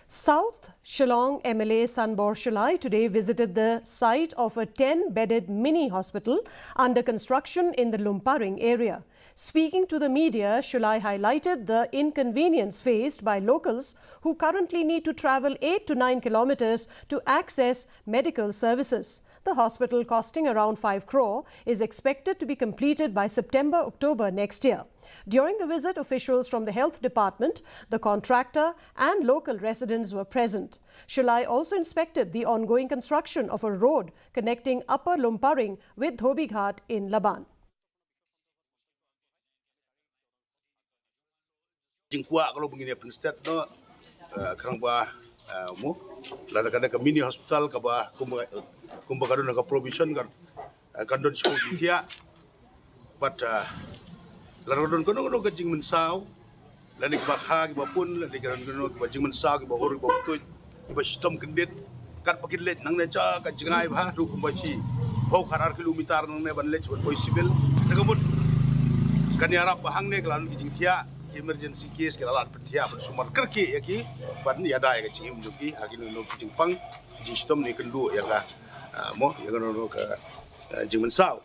South Shillong MLA Sanbor Shillai today visited the site of a 10-bedded mini hospital under construction in the Lumparing area. Speaking to the media, Shillai highlighted the inconvenience faced by locals who currently need to travel 8 to 9 kilometers to access medical services. The hospital, costing around 5 crore, is expected to be completed by September-October next year. During the visit, officials from the health department, the contractor and local residents were present. Shillai also inspected the ongoing construction of a road connecting Upper Lumparing with Dhobighat in Laban. Kalau begini penstead no kerang bah mu lada kada ke mini hospital ke bah kumba kadon ke provision kan kandon school dia but lada kadon kono ke jing mensau lada ke bakha ke bapun lada kadon ke jing mensau ke bahor ke baput ke sistem kendit kat pakin let nang neca ke jingai bah du kumba chi ho karar kilometer nang ne ban let boy civil tegabut kan yarap hang ne kelan ke jing dia emergency case ke lalat petia bersumar kerki yaki ban ya dai ke cing muki hakin no jing pang sistem ni kendu ya ka mo ya no ka jing mensau.